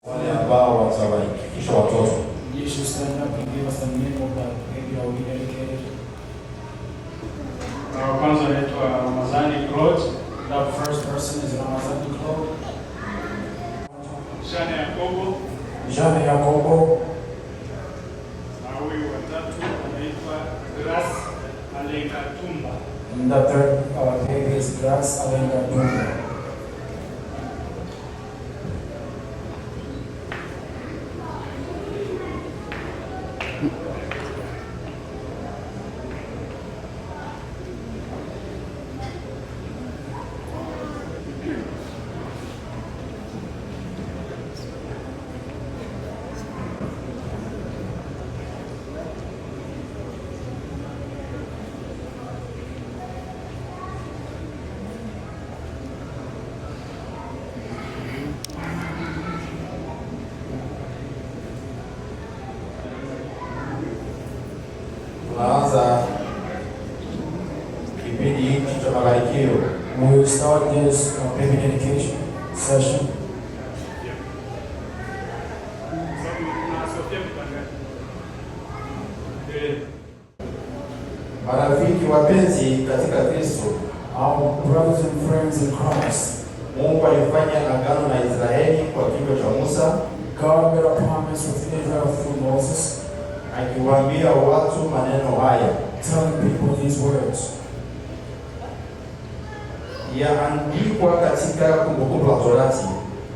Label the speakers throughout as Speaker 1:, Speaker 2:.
Speaker 1: wale ambao watawaikisha watoto.
Speaker 2: You should stand up and give us the name of that baby that we dedicated.
Speaker 3: Kwanza anaitwa Ramazani Claude.
Speaker 2: That first person is Ramazani Claude.
Speaker 3: Jane Yakobo.
Speaker 2: Jane Yakobo.
Speaker 3: Na huyu watatu anaitwa Grace Alenga Tumba.
Speaker 2: And the third baby is Grace Alenga Tumba.
Speaker 1: Tunaanza kipindi hiki cha mabarikio.
Speaker 2: We will start this baby dedication session.
Speaker 1: Marafiki wapenzi katika Kristo,
Speaker 2: Our brothers and friends in Christ,
Speaker 1: Mungu alifanya agano na Israeli kwa kinywa cha Musa,
Speaker 2: God made a promise with Israel through Moses,
Speaker 1: akiwaambia watu maneno haya.
Speaker 2: telling people these words.
Speaker 1: Yaandikwa katika Kumbukumbu la Torati,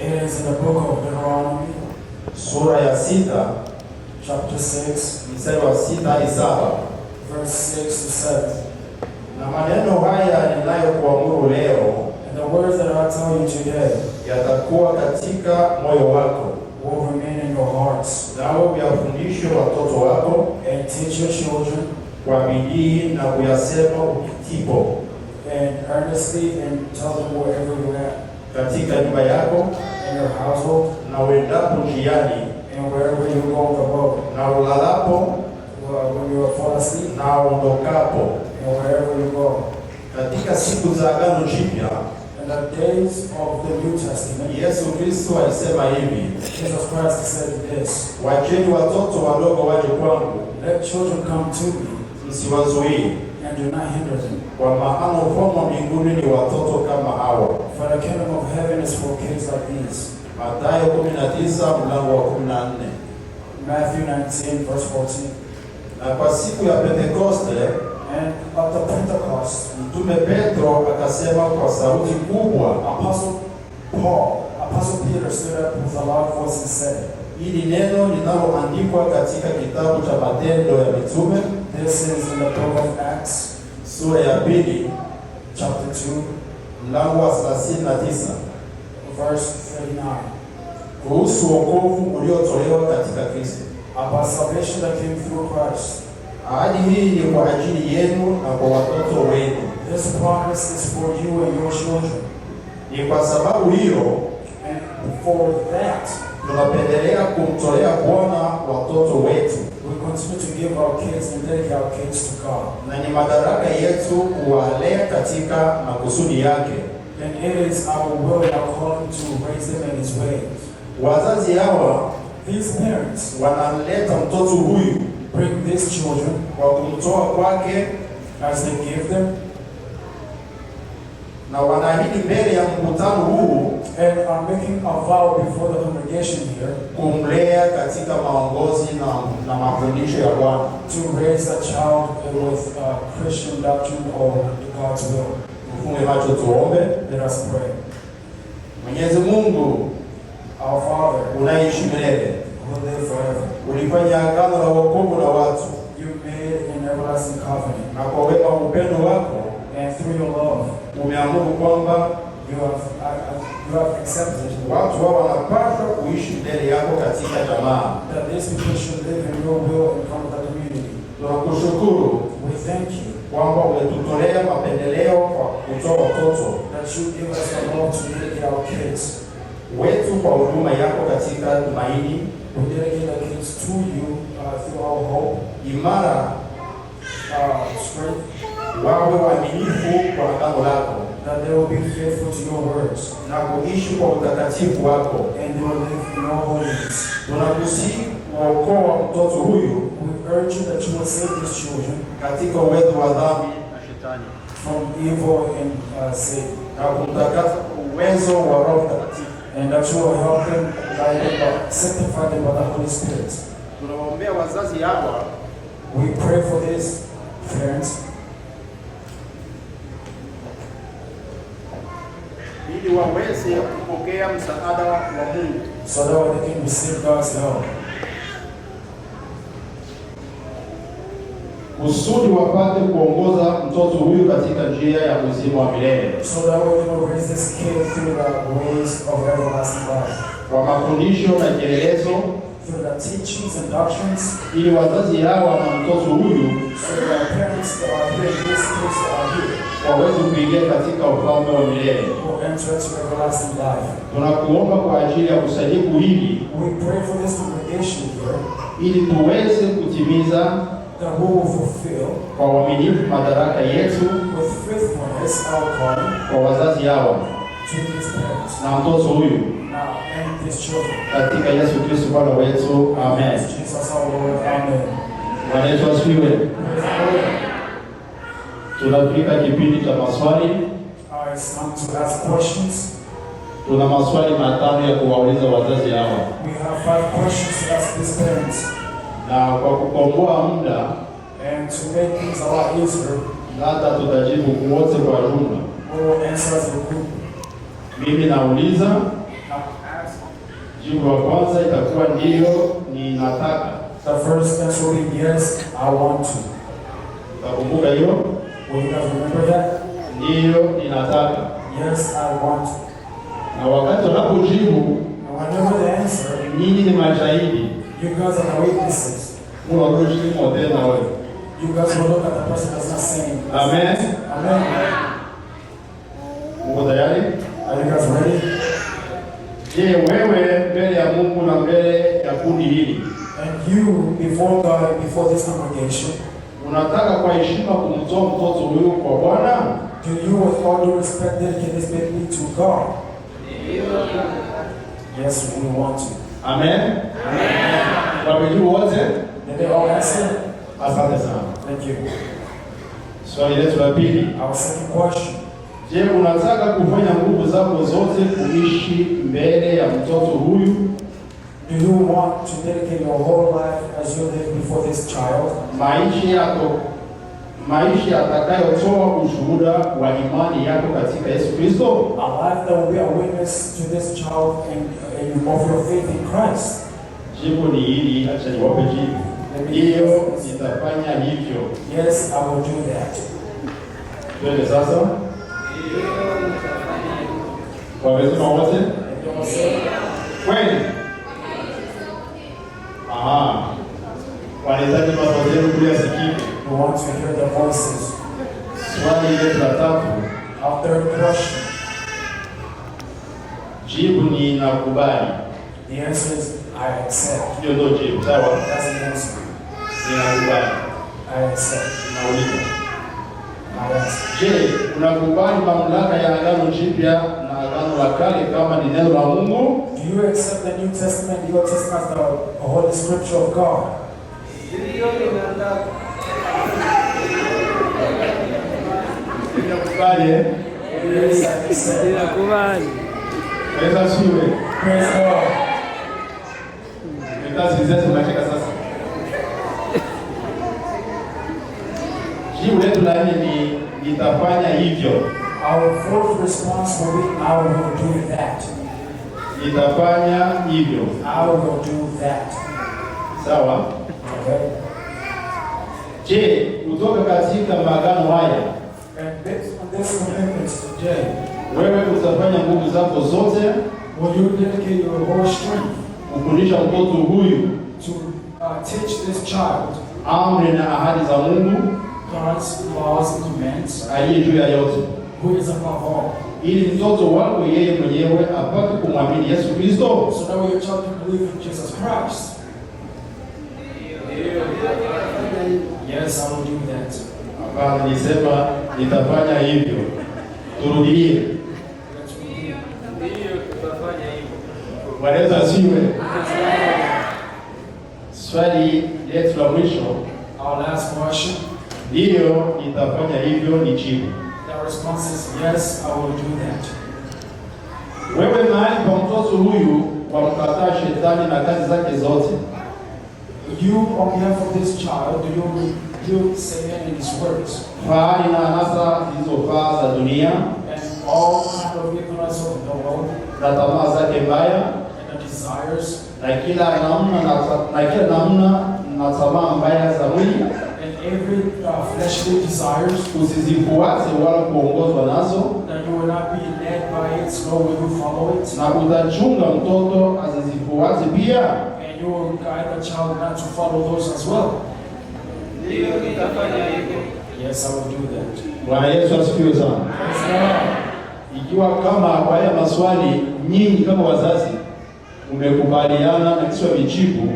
Speaker 2: It is in the book of Deuteronomy,
Speaker 1: sura ya 6,
Speaker 2: chapter 6,
Speaker 1: mstari wa 6 hadi 7.
Speaker 2: verse 6 to 7.
Speaker 1: Na maneno haya ninayokuamuru leo
Speaker 2: And the words that I tell you today
Speaker 1: yatakuwa katika moyo wako,
Speaker 2: will remain in your hearts.
Speaker 1: nawe uyafundishe watoto wako
Speaker 2: And teach your children,
Speaker 1: kwa bidii na kuyasema ukitipo
Speaker 2: and earnestly, and tell them wherever you're at,
Speaker 1: katika nyumba yako
Speaker 2: in your household,
Speaker 1: na uendapo njiani
Speaker 2: and wherever you go on the road,
Speaker 1: na ulalapo
Speaker 2: when you fall asleep,
Speaker 1: na uondokapo,
Speaker 2: and wherever you go.
Speaker 1: katika siku za Agano Jipya.
Speaker 2: In the days of the New Testament,
Speaker 1: Yesu Kristo alisema hivi,
Speaker 2: Jesus Christ said this:
Speaker 1: wacheni watoto wadogo waje kwangu,
Speaker 2: let children come to me,
Speaker 1: msiwazuie,
Speaker 2: and do not hinder them.
Speaker 1: kwa maana ufalme wa mbinguni ni watoto kama hawa.
Speaker 2: For the kingdom of heaven is for kids like these.
Speaker 1: Mathayo 19 mlango wa 14.
Speaker 2: Matthew 19, verse 14.
Speaker 1: Na kwa siku ya Pentekoste,
Speaker 2: And at the Pentecost,
Speaker 1: Mtume Petro akasema kwa sauti kubwa,
Speaker 2: Apostle Peter stood up with a loud voice and said,
Speaker 1: hili neno linaloandikwa katika kitabu cha Matendo ya Mitume
Speaker 2: this is in the book of Acts,
Speaker 1: sura ya 2
Speaker 2: chapter 2,
Speaker 1: mlango wa 39,
Speaker 2: verse 39,
Speaker 1: kuhusu wokovu uliotolewa katika Kristo.
Speaker 2: about salvation that came through Christ.
Speaker 1: Ahadi hii ni kwa ajili yenu na kwa watoto wenu.
Speaker 2: This promise is for you and your children.
Speaker 1: Ni kwa sababu hiyo
Speaker 2: And for that,
Speaker 1: tunapendelea kumtolea Bwana watoto wetu,
Speaker 2: we continue to give our kids and dedicate our kids to God.
Speaker 1: na ni madaraka yetu kuwalea katika makusudi yake.
Speaker 2: And it is our will and our calling to raise them in His ways.
Speaker 1: Wazazi hawa
Speaker 2: These parents
Speaker 1: wanamleta mtoto huyu
Speaker 2: bring these children
Speaker 1: kwa kumtoa kwake,
Speaker 2: as they give them,
Speaker 1: na wanaahidi mbele ya mkutano huu
Speaker 2: and are making a vow before the congregation here
Speaker 1: kumlea katika maongozi na mafundisho ya Bwana.
Speaker 2: to raise a child with Christian doctrine or God's will.
Speaker 1: Tufunge macho tuombe.
Speaker 2: Let us pray.
Speaker 1: Mwenyezi Mungu
Speaker 2: Our Father,
Speaker 1: unaishi milele,
Speaker 2: who live forever,
Speaker 1: ulifanya agano la wokovu na watu,
Speaker 2: you made an everlasting covenant,
Speaker 1: na kwa wema upendo wako
Speaker 2: and through your love,
Speaker 1: umeamuru kwamba
Speaker 2: you have accepted
Speaker 1: watu hao wanapaswa kuishi mbele yako katika jamaa.
Speaker 2: that these people should live in your will and come to the community.
Speaker 1: Tunakushukuru
Speaker 2: We thank you
Speaker 1: kwamba umetutolea mapendeleo kwa kutoa watoto
Speaker 2: that you give us the love to dedicate our kids.
Speaker 1: wetu kwa huduma yako katika tumaini
Speaker 2: We dedicate our kids to you through our hope,
Speaker 1: imara,
Speaker 2: strength,
Speaker 1: wawe waaminifu kwa agano lako.
Speaker 2: that they will be faithful to your words,
Speaker 1: na kuishi kwa utakatifu wako.
Speaker 2: and they will live in your holiness.
Speaker 1: Tunakusihi kuokoa mtoto huyu
Speaker 2: We urge you that you will save these children
Speaker 1: katika uwezo wa dhambi na shetani,
Speaker 2: from evil and sin,
Speaker 1: na kumtakasa kwa uwezo wa Roho Mtakatifu.
Speaker 2: and that you will help them, guide them, sanctify them by the Holy Spirit.
Speaker 1: Tunawaombea wazazi hawa
Speaker 2: We pray for these parents
Speaker 1: ili waweze kupokea msaada wa Mungu,
Speaker 2: so that they can receive God's help,
Speaker 1: kusudi wapate kuongoza mtoto huyu katika njia ya uzima wa milele,
Speaker 2: so that we will raise this kid through the ways of everlasting life,
Speaker 1: kwa mafundisho na kielelezo,
Speaker 2: through the teachings and doctrines,
Speaker 1: ili wazazi hawa na mtoto huyu
Speaker 2: so that our parents that are here in this place that are here
Speaker 1: waweze kuingia katika ufalme wa milele.
Speaker 2: will enter into everlasting life.
Speaker 1: Tunakuomba kwa ajili ya kusanyiko hili,
Speaker 2: We pray for this congregation here
Speaker 1: ili tuweze kutimiza
Speaker 2: that we will fulfill
Speaker 1: kwa uaminifu madaraka yetu
Speaker 2: with faithfulness our calling
Speaker 1: kwa wazazi hawa
Speaker 2: to these parents
Speaker 1: na mtoto huyu,
Speaker 2: now and these children.
Speaker 1: katika Yesu Kristo Bwana wetu, amen.
Speaker 2: Jesus our Lord, amen.
Speaker 1: Bwana Yesu asifiwe.
Speaker 2: Praise the Lord.
Speaker 1: Tunafika kipindi cha maswali.
Speaker 2: It's time to ask questions.
Speaker 1: Tuna maswali matano ya kuwauliza wazazi hawa,
Speaker 2: We have 5 questions to ask these parents,
Speaker 1: na kwa kukomboa muda
Speaker 2: and to make things a lot easier,
Speaker 1: hata tutajibu wote kwa jumla.
Speaker 2: we will answer as a group.
Speaker 1: Mimi nauliza,
Speaker 2: Now, ask.
Speaker 1: jibu la kwanza itakuwa ndiyo, ninataka.
Speaker 2: The first answer will be yes, I want to.
Speaker 1: Utakumbuka hiyo?
Speaker 2: Will you guys remember that?
Speaker 1: Ndiyo, ninataka.
Speaker 2: Yes, I want to.
Speaker 1: Na wakati wanapojibu,
Speaker 2: And whenever they answer,
Speaker 1: nyinyi ni mashahidi.
Speaker 2: you guys are the witnesses.
Speaker 1: Unakujibu tena wewe.
Speaker 2: You guys will look at the person that's not saying.
Speaker 1: Amen.
Speaker 2: Amen.
Speaker 1: Uko tayari?
Speaker 2: Are you guys ready?
Speaker 1: Je, wewe mbele ya Mungu na mbele ya kundi hili
Speaker 2: And you, before God and before this congregation,
Speaker 1: unataka kwa heshima kumtoa mtoto huyu kwa Bwana?
Speaker 2: do you, with all due respect, dedicate this baby to God? Yes, we want to.
Speaker 1: Amen. Wamejibu wote?
Speaker 2: Did they all answer?
Speaker 1: Asante sana.
Speaker 2: Thank you.
Speaker 1: Swali letu la pili.
Speaker 2: Our second question.
Speaker 1: Je, unataka kufanya nguvu zako zote kuishi mbele ya mtoto huyu?
Speaker 2: Do you want to dedicate your whole life as you live before this child?
Speaker 1: Maisha yatakayotoa ushuhuda wa imani yako katika Yesu Kristo?
Speaker 2: A life that will be a witness to this child and of your faith in Christ.
Speaker 1: Jibu ni hili, acha niwape jibu. Ndiyo, nitafanya hivyo.
Speaker 2: Yes, I will do that.
Speaker 1: Twende sasa. Wamesema wote? Kweli? Aha. Wanahitaji maswali yenu kuyasikika.
Speaker 2: We want to hear the voices.
Speaker 1: Swali letu la tatu.
Speaker 2: Our third question.
Speaker 1: Jibu ni nakubali.
Speaker 2: The answer is I accept.
Speaker 1: Hiyo ndio jibu, sawa?
Speaker 2: That's the answer.
Speaker 1: Ninakubali.
Speaker 2: I accept.
Speaker 1: Nauliza.
Speaker 2: I ask.
Speaker 1: Je, unakubali mamlaka ya Agano Jipya na Agano la Kale kama ni neno la Mungu?
Speaker 2: Do you accept the New Testament, the Old Testament, as the Holy Scripture of God?
Speaker 1: Ninakubali.
Speaker 2: Yes, I accept.
Speaker 1: Naweza siwe.
Speaker 2: Praise God.
Speaker 1: Nikazi zetu tunacheka sasa. Jibu letu la nne ni nitafanya hivyo.
Speaker 2: Our fourth response will be I will do that.
Speaker 1: Nitafanya hivyo.
Speaker 2: I will do that.
Speaker 1: Sawa?
Speaker 2: Okay?
Speaker 1: Je, kutoka katika maagano haya
Speaker 2: And based on this commitment today,
Speaker 1: wewe utafanya nguvu zako zote
Speaker 2: will you dedicate your whole strength
Speaker 1: kufundisha mtoto huyu
Speaker 2: to teach this child
Speaker 1: amri na ahadi za Mungu
Speaker 2: God's laws and commands,
Speaker 1: aliye juu ya yote,
Speaker 2: who is above all,
Speaker 1: ili mtoto wako yeye mwenyewe apate kumwamini Yesu Kristo?
Speaker 2: so that your child can believe in Jesus Christ? Yes, I will do that.
Speaker 1: Hapana, nisema nitafanya hivyo. Turudie.
Speaker 3: Ndiyo tutafanya hivyo.
Speaker 1: Bwana Yesu asifiwe. Swali letu la mwisho,
Speaker 2: Our last question.
Speaker 1: ndiyo nitafanya hivyo ni jibu.
Speaker 2: The response is yes, I will do that.
Speaker 1: Wewe mahali pa mtoto huyu wamkataa shetani na kazi zake zote.
Speaker 2: You, on behalf of this child, do you rebuke Satan and his works
Speaker 1: Fahari na anasa zilizofaa za dunia
Speaker 2: and all kind of ignorance of the world
Speaker 1: na tamaa zake mbaya
Speaker 2: and the desires
Speaker 1: na kila namna na tamaa mbaya za mwili,
Speaker 2: and every fleshly desires,
Speaker 1: usizifuate wala kuongozwa nazo,
Speaker 2: that you will not be led by it, nor will you follow it,
Speaker 1: na utachunga mtoto asizifuate pia.
Speaker 2: and you will guide the child not to follow those as well.
Speaker 3: Ndiyo tutafanya hivyo.
Speaker 2: Yes, I will do that.
Speaker 1: Bwana Yesu asifiwe sana.
Speaker 2: Praise God.
Speaker 1: Ikiwa kama kwa haya maswali nyingi kama wazazi umekubaliana na kisha vijibu,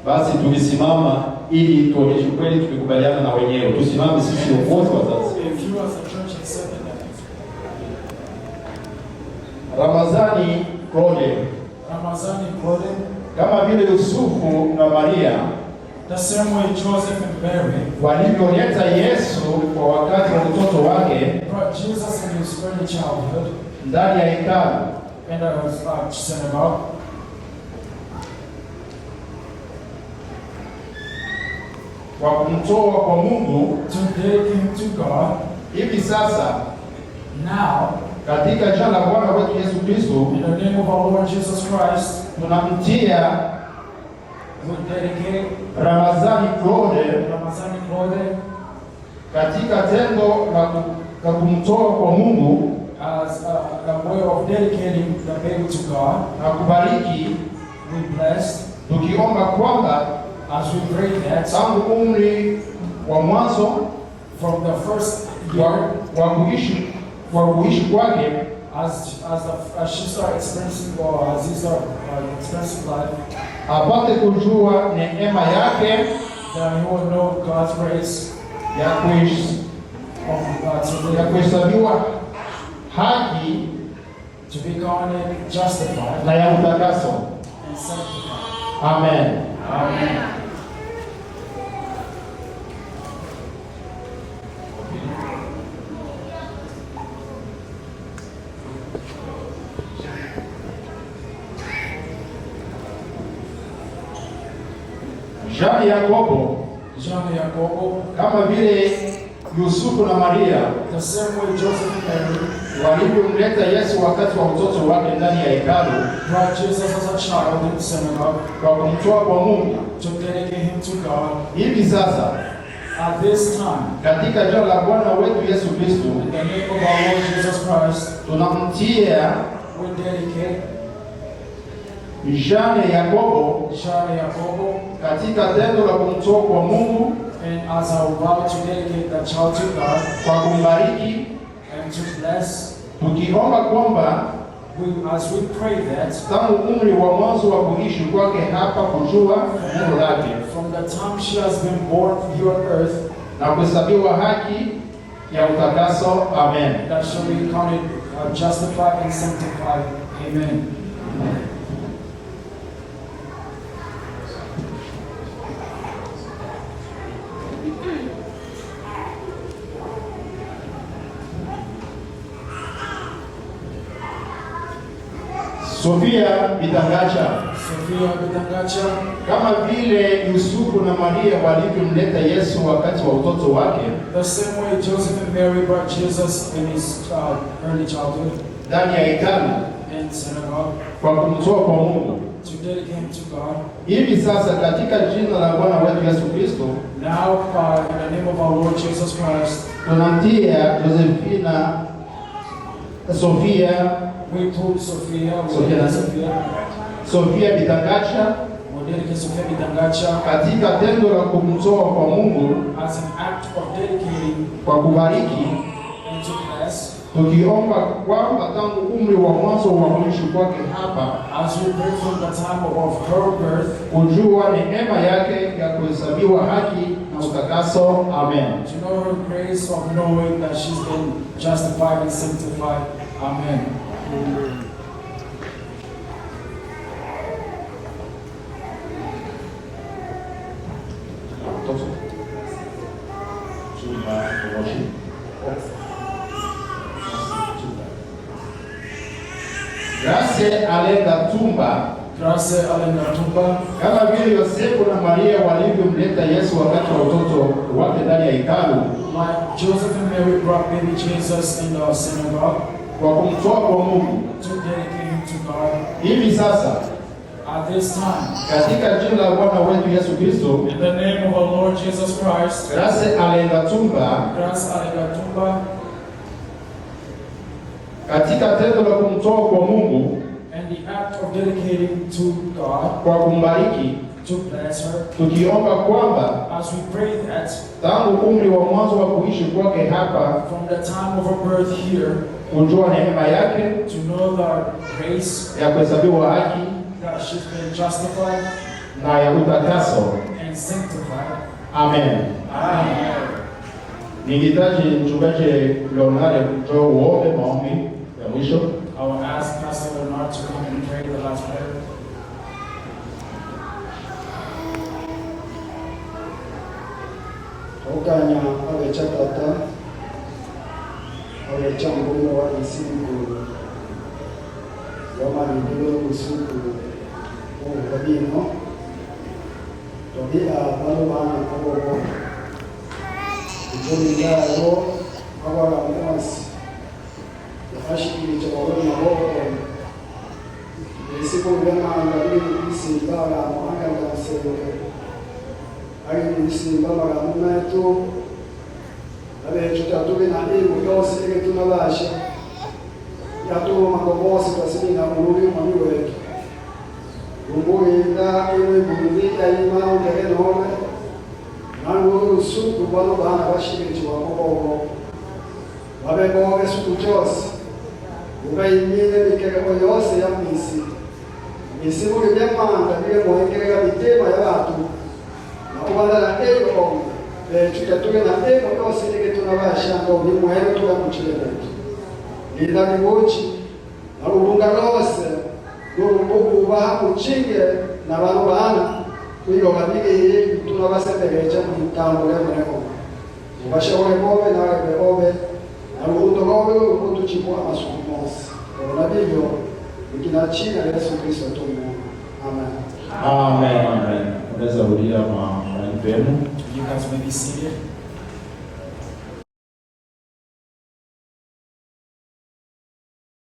Speaker 1: basi tulisimama ili tuonyeshe kweli tumekubaliana na wenyewe. Tusimame sisi wote wazazi.
Speaker 2: If you as a church accepted that.
Speaker 1: Ramazani Claude,
Speaker 2: Ramazani Claude,
Speaker 1: kama vile Yusufu na Maria
Speaker 2: the same way Joseph and Mary
Speaker 1: walivyoleta Yesu kwa wakati wa utoto wake
Speaker 2: brought Jesus in his early childhood
Speaker 1: ndani ya hekalu
Speaker 2: in a synagogue,
Speaker 1: kwa kumtoa kwa Mungu,
Speaker 2: to dedicate him to God.
Speaker 1: hivi sasa
Speaker 2: Now,
Speaker 1: katika jina la Bwana wetu Yesu Kristo
Speaker 2: in the name of our Lord Jesus Christ,
Speaker 1: tunamtia
Speaker 2: we dedicate
Speaker 1: Ramazani Claude
Speaker 2: Ramazani Claude
Speaker 1: katika tendo la kumtoa kwa Mungu
Speaker 2: as a way of dedicating the baby to God.
Speaker 1: na kubariki,
Speaker 2: We bless
Speaker 1: tukiomba kwamba
Speaker 2: as we pray that
Speaker 1: tangu umri wa mwanzo
Speaker 2: from the first year,
Speaker 1: wa kuishi kwake
Speaker 2: as she start experiencing or as he start experiencing life,
Speaker 1: apate kujua neema yake
Speaker 2: that he will know God's grace
Speaker 1: ya kuhesabiwa haki
Speaker 2: to be counted justified
Speaker 1: na ya utakaso.
Speaker 2: and sanctified.
Speaker 1: Amen.
Speaker 2: Amen.
Speaker 1: Jean Yakobo,
Speaker 2: John and Jacobo,
Speaker 1: kama vile Yusufu na Maria
Speaker 2: the same way Joseph and Mary
Speaker 1: walivyomleta Yesu wakati wa utoto wake ndani ya hekalu
Speaker 2: brought Jesus as a child in the synagogue
Speaker 1: kwa kumtoa kwa Mungu,
Speaker 2: to dedicate him to God.
Speaker 1: hivi sasa
Speaker 2: At this time,
Speaker 1: katika jina la Bwana wetu Yesu Kristo
Speaker 2: in the name of our Lord Jesus Christ,
Speaker 1: tunamtia
Speaker 2: we dedicate
Speaker 1: Jean Yakobo
Speaker 2: John and Jacobo,
Speaker 1: katika tendo la kumtoa kwa Mungu
Speaker 2: and as I vow to dedicate the child to God
Speaker 1: kwa kumbariki,
Speaker 2: and to bless,
Speaker 1: tukiomba kwamba
Speaker 2: as we pray that
Speaker 1: tangu umri wa mwanzo wa kuishi kwake hapa kujua neno lake
Speaker 2: from the time she has been born here on earth,
Speaker 1: na kuhesabiwa haki ya utakaso. Amen.
Speaker 2: that shall be counted justified and sanctified. Amen.
Speaker 1: Sofia Bitangacha,
Speaker 2: Sophia Bitangacha,
Speaker 1: kama vile Yusufu na Maria walivyomleta Yesu wakati wa utoto wake
Speaker 2: the same way Joseph and Mary brought Jesus in his early childhood
Speaker 1: ndani ya hekalu
Speaker 2: in synagogue
Speaker 1: kwa kumtoa kwa Mungu,
Speaker 2: to dedicate him to God.
Speaker 1: hivi sasa katika jina la Bwana wetu Yesu Kristo
Speaker 2: Now, in the name of our Lord Jesus Christ,
Speaker 1: tunamtia Josephina Sofia
Speaker 2: we put Sophia, we
Speaker 1: Sophia.
Speaker 2: dedicate Sophia,
Speaker 1: Sofia Bitangacha
Speaker 2: we dedicate Sophia Bitangacha
Speaker 1: katika tendo la kumtoa kwa Mungu
Speaker 2: as an act of dedicating
Speaker 1: kwa kubariki,
Speaker 2: and to bless,
Speaker 1: tukiomba kwamba tangu umri wa mwanzo wa kuishi kwake hapa
Speaker 2: as we pray from the time of her birth,
Speaker 1: kujua neema yake ya kuhesabiwa haki na utakaso. Amen.
Speaker 2: To know her grace of knowing that she's been justified and sanctified. Amen.
Speaker 1: Grace Alengatumba,
Speaker 2: Grace Alengatumba,
Speaker 1: kama vile Yosefu na Maria walivyomleta Yesu wakati wa utoto wake ndani ya hekalu,
Speaker 2: like Joseph and Mary brought baby Jesus in the synagogue,
Speaker 1: kwa kumtoa kwa Mungu,
Speaker 2: to dedicate him to God.
Speaker 1: hivi sasa
Speaker 2: At this time,
Speaker 1: katika jina la Bwana wetu Yesu Kristo,
Speaker 2: in the name of our Lord Jesus Christ,
Speaker 1: Grace Alengatumba,
Speaker 2: Grace Alengatumba,
Speaker 1: katika tendo la kumtoa kwa Mungu,
Speaker 2: and the act of dedicating to God,
Speaker 1: kwa kumbariki,
Speaker 2: to bless her,
Speaker 1: tukiomba kwamba
Speaker 2: as we pray that
Speaker 1: tangu umri wa mwanzo wa kuishi kwake hapa,
Speaker 2: from the time of her birth here,
Speaker 1: kujua neema yake
Speaker 2: to know the grace
Speaker 1: ya kuhesabiwa haki
Speaker 2: that she's been justified
Speaker 1: na ya utakaso.
Speaker 2: and sanctified.
Speaker 1: Amen.
Speaker 2: Amen.
Speaker 1: Ningitaji mchungaji Leonard njoo uombe maombi ya mwisho.
Speaker 2: I will ask Pastor Leonard to come and pray the last prayer.
Speaker 4: Okanya abechakata abechambulo wa isiku yamanibilo kusuku obabino tobia balobana kobo ijomindalo abala mwasi yashikili chawolo maboko isiku ngana ngabili kusimbala mwanga ngasenge ari kusimbala ngamumetu abecho tatubi na ibu yose ile tunabasha yatuma makobosi tasina mululi mwami wetu Rumbuinda iwe bundika imana ngere nome nangu suku bano bana bashikiri wa maboko babego suku cyose ubayimine bikere yose ya misi misibu by'amanga bire muhekera bitema y'abantu nakubandana ego tutatuge na ego yose ile tunabasha ngo bimuhere tugamucire betu nida bibochi na urunga rose n'urubugu baha ucinge n'abantu bana kuyo babige tunabasebereje mu itambure mureko ubashobore bobe nawe bobe na urundo bobe urubuto chimwa amasuku mose ona bibyo ikinachina Yesu Kristo tumu. Amen.
Speaker 1: Amen. Amen. Unaweza kurudia maombi yenu.
Speaker 2: You guys may be seated.